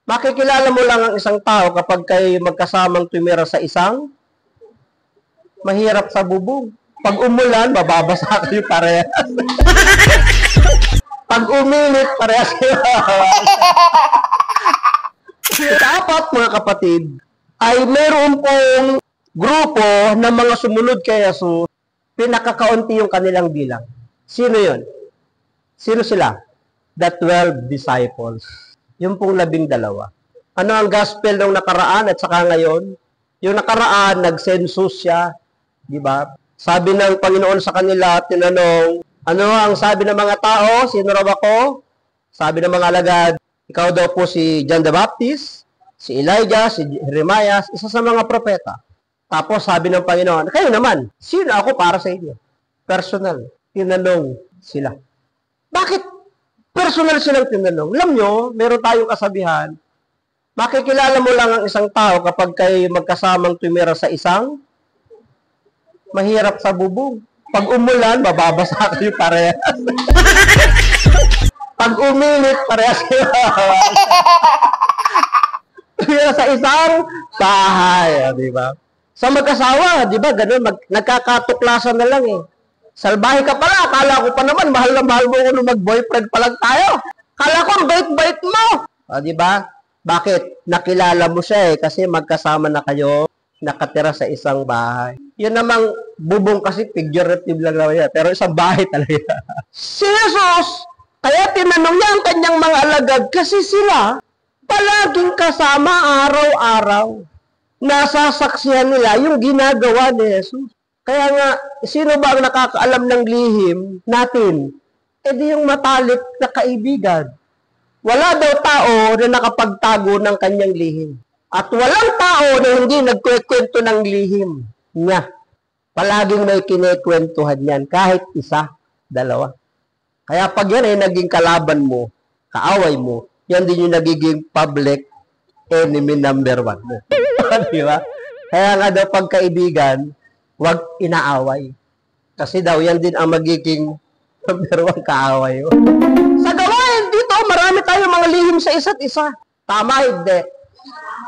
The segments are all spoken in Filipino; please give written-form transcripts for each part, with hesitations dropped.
Makikilala mo lang ang isang tao kapag kayo magkasamang tumira sa isang mahirap sa bubong. Pag umulan, mababasa kayo parehas. Pag uminit, parehas kayo. Dapat, mga kapatid, ay meron pong grupo ng mga sumunod kay Jesus, pinakakaunti yung kanilang bilang. Sino yun? Sino sila? The 12 disciples. Yung pong 12. Ano ang gospel nung nakaraan at saka ngayon? Yung nakaraan, nag-census siya. Diba? Sabi ng Panginoon sa kanila, tinanong, ano ang sabi ng mga tao? Sino raw ako? Sabi ng mga alagad, ikaw daw po si John the Baptist, si Elijah, si Jeremiah, isa sa mga propeta. Tapos sabi ng Panginoon, kayo naman, sino ako para sa inyo? Personal. Tinanong sila. Bakit personal silang tinanong? Alam nyo, meron tayong kasabihan, makikilala mo lang ang isang tao kapag kayo magkasamang tumira sa isang mahirap sa bubong. Pag umulan, mababasa kayo parehas. Pag uminit, parehas kayo. Tumira sa isang bahay, di ba? Sa mag-asawa, di ba, ganun, nagkakatuklasan na lang eh. Salbahe ka pala, akala ko pa naman, mahal na mahal mo ko nung mag-boyfriend pa lang tayo. Akala ko, ang bait-bait mo. Di ba? Bakit? Nakilala mo siya eh, kasi magkasama na kayo, nakatira sa isang bahay. Yun namang bubong kasi figurative lang naman yan, pero isang bahay talaga. Si Jesus, kaya tinanong niya ang kanyang mga alagad, kasi sila, palaging kasama araw-araw. Nasasaksihan nila yung ginagawa ni Jesus. Kaya nga, sino ba ang nakakaalam ng lihim natin? E di yung matalik na kaibigan. Wala daw tao na nakapagtago ng kanyang lihim. At walang tao na hindi nagkwekwento ng lihim niya. Palaging may kinekwentuhan yan, kahit isa, dalawa. Kaya pag yan ay naging kalaban mo, kaaway mo, yan din yung nagiging public enemy number 1 mo. Di ba? Kaya nga daw pagkaibigan, huwag inaaway. Kasi daw, yan din ang magiging number 1 kaaway. Sa gawain dito, marami tayong mga lihim sa isa't isa. Tama, hindi.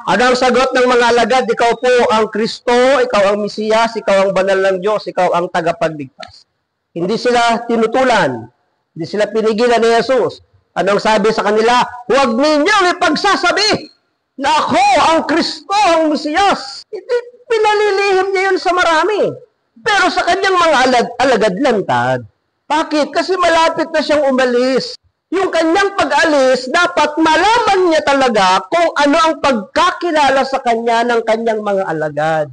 Ano ang sagot ng mga alagad? Ikaw po ang Kristo, ikaw ang Mesiyas, ikaw ang banal ng Diyos, ikaw ang tagapagligtas. Hindi sila tinutulan. Hindi sila pinigilan ni Jesus. Anong sabi sa kanila? Huwag ninyong ipagsasabi na ako ang Kristo, ang Mesiyas. Pinalilihim niya yun sa marami. Pero sa kanyang mga alagad lantad. Bakit? Kasi malapit na siyang umalis. Yung kanyang pag-alis, dapat malaman niya talaga kung ano ang pagkakilala sa kanya ng kanyang mga alagad.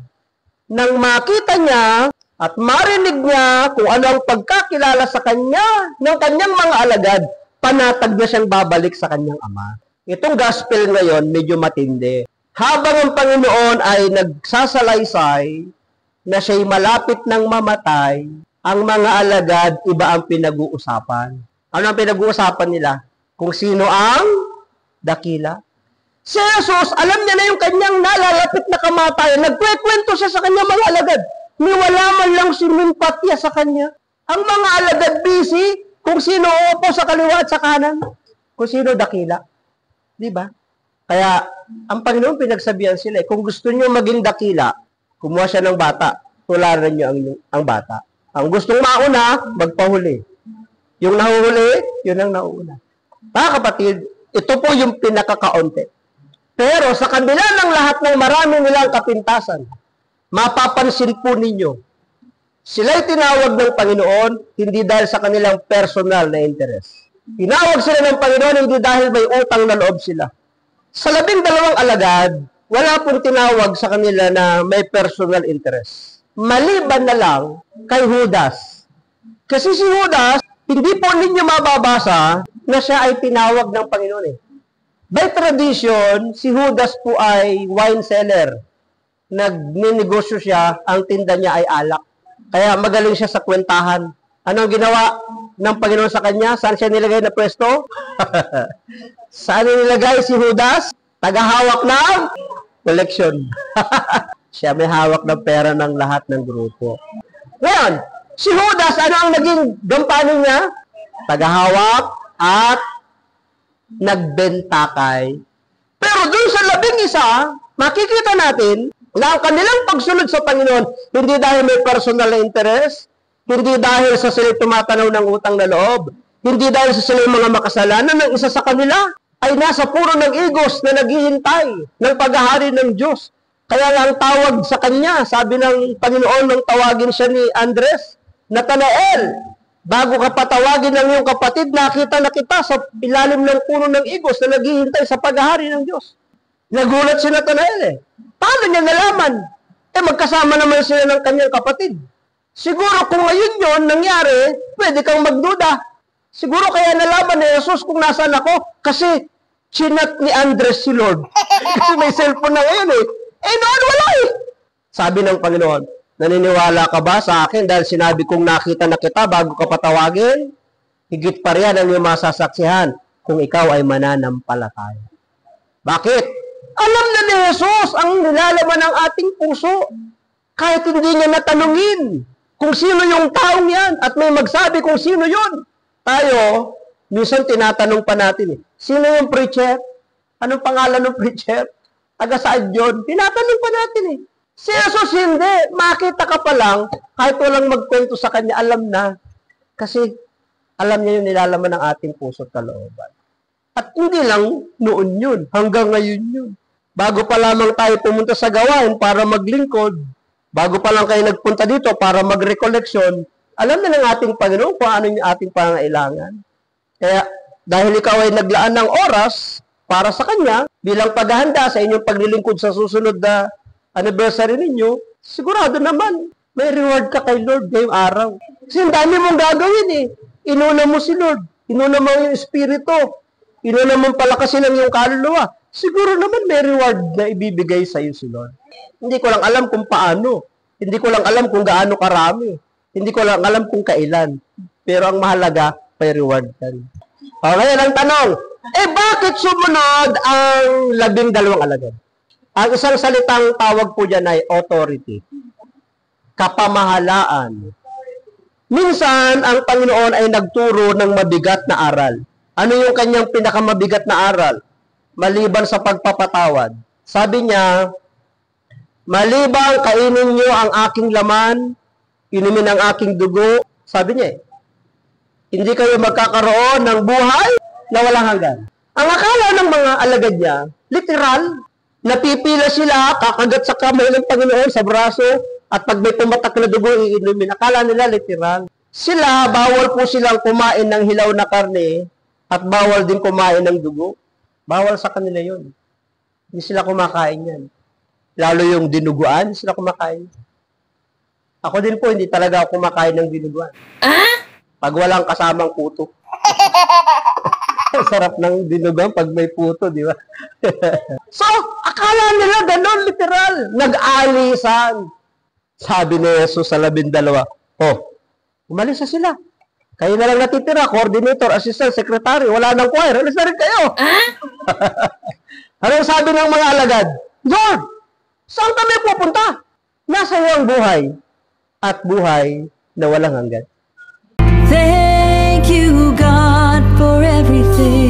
Nang makita niya at marinig niya kung ano ang pagkakilala sa kanya ng kanyang mga alagad, panatag na siyang babalik sa kanyang ama. Itong gospel ngayon, medyo matindi. Habang ang Panginoon ay nagsasalaysay na siya'y malapit ng mamatay, ang mga alagad, iba ang pinag-uusapan. Ano ang pinag-uusapan nila? Kung sino ang dakila. Si Jesus, alam niya na yung kanyang nalalapit na kamatayan. Nagkwekwento siya sa kanyang mga alagad. Niwala man lang simpatya sa kanya. Ang mga alagad busy kung sino upo sa kaliwa at sa kanan. Kung sino dakila. Diba? Kaya, ang Panginoon pinagsabihan sila, kung gusto niyo maging dakila, kumuha siya ng bata, tularan niyo ang bata. Ang gustong mauna, magpahuli. Yung nahuhuli, yun ang nauuna. Mga kapatid, ito po yung pinakakaunti. Pero sa kanila ng lahat ng marami nilang kapintasan, mapapansin po ninyo, sila'y tinawag ng Panginoon, hindi dahil sa kanilang personal na interest. Tinawag sila ng Panginoon, hindi dahil may utang na loob sila. Sa 12 alagad, wala pong tinawag sa kanila na may personal interest. Maliban na lang kay Judas. Kasi si Judas, hindi po ninyo mababasa na siya ay tinawag ng Panginoon eh. By tradition, si Judas po ay wine seller. Nagninegosyo siya, ang tinda niya ay alak. Kaya magaling siya sa kwentahan. Ano ang ginawa ng Panginoon sa kanya? Saan siya nilagay na pwesto? Saan nilagay si Judas? Tagahawak ng collection. Siya may hawak ng pera ng lahat ng grupo. Ngayon, si Judas, ano ang naging gampanin niya? Tagahawak at nagbenta kay. Pero sa 11, makikita natin na ang kanilang pagsunod sa Panginoon, hindi dahil may personal na interest, hindi dahil sa sila tumatanaw ng utang na loob, hindi dahil sa sila mga makasalanan ng isa sa kanila, ay nasa puro ng egos na naghihintay ng paghahari ng Diyos. Kaya lang tawag sa kanya, sabi ng Panginoon nang tawagin siya ni Andres, Nathanael, bago ka patawagin ng iyong kapatid, nakita na kita sa ilalim ng puno ng egos na naghihintay sa paghahari ng Diyos. Nagulat si Nathanael Paano niya nalaman? Magkasama naman sila ng kanyang kapatid. Siguro kung ngayon yon nangyari, pwede kang magduda. Siguro kaya nalaman ni Jesus kung nasaan ako, kasi chinat ni Andres si Lord. Kasi may cellphone na ngayon noon wala Sabi ng Panginoon, naniniwala ka ba sa akin dahil sinabi kong nakita na kita bago ka patawagin? Higit pa riyan ang iyong masasaksihan kung ikaw ay mananampalataya. Bakit? Alam na ni Jesus ang nilalaman ng ating puso. Kahit hindi niya natanungin kung sino yung taong yan at may magsabi kung sino yun. Tayo, minsan tinatanong pa natin sino yung preacher? Anong pangalan ng preacher? Taga saan yun? Tinatanong pa natin Si Jesus hindi. Makita ka pa lang, kahit walang magkwento sa kanya, alam na. Kasi alam niya yung nilalaman ng ating puso at kalooban. At hindi lang noon yun, hanggang ngayon yun. Bago pa lamang tayo pumunta sa gawain para maglingkod, bago pa lang kayo nagpunta dito para mag-recollection, alam na ng ating Panginoon kung ano yung ating pangailangan. Kaya, dahil ikaw ay naglaan ng oras para sa Kanya, bilang paghahanda sa inyong paglilingkod sa susunod na anniversary ninyo, sigurado naman, may reward ka kay Lord ngayong araw. Kasi ang dami mong gagawin Inuna mo si Lord, inuna mo yung Espiritu, inuna mo palakasin ang iyong kaluluwa. Siguro naman may reward na ibibigay sa iyo si Lord. Hindi ko lang alam kung paano. Hindi ko lang alam kung gaano karami. Hindi ko lang alam kung kailan. Pero ang mahalaga, may reward ka rin. Ngayon ang tanong, bakit sumunod ang 12 alagad? Ang isang salitang tawag po dyan ay authority. Kapamahalaan. Minsan, ang Panginoon ay nagturo ng mabigat na aral. Ano yung kanyang pinakamabigat na aral? Maliban sa pagpapatawad. Sabi niya, maliban kainin niyo ang aking laman, inumin ang aking dugo. Sabi niya hindi kayo magkakaroon ng buhay na walang hanggan. Ang akala ng mga alagad niya, literal, napipila sila, kakagat sa kamay ng Panginoon sa braso, at pag may pumatak na dugo, iinumin. Akala nila literal. Sila, bawal po silang kumain ng hilaw na karne, at bawal din kumain ng dugo. Bawal sa kanila yun. Hindi sila kumakain yan. Lalo yung dinuguan, hindi sila kumakain. Ako din po, hindi talaga ako kumakain ng dinuguan. Pag walang kasamang puto. Sarap ng dinuguan pag may puto, di ba? So, akala nila ganun, literal. Nag-alisan. Sabi ni Jesus sa 12, umalis na sila. Kayo na lang natitira, coordinator, assistant, secretary, wala nang choir, alis na rin kayo. Ano sabi ng mga alagad? Lord, saan kami pupunta? Nasa iyo ang buhay, at buhay na walang hanggan. Thank you, God, for everything.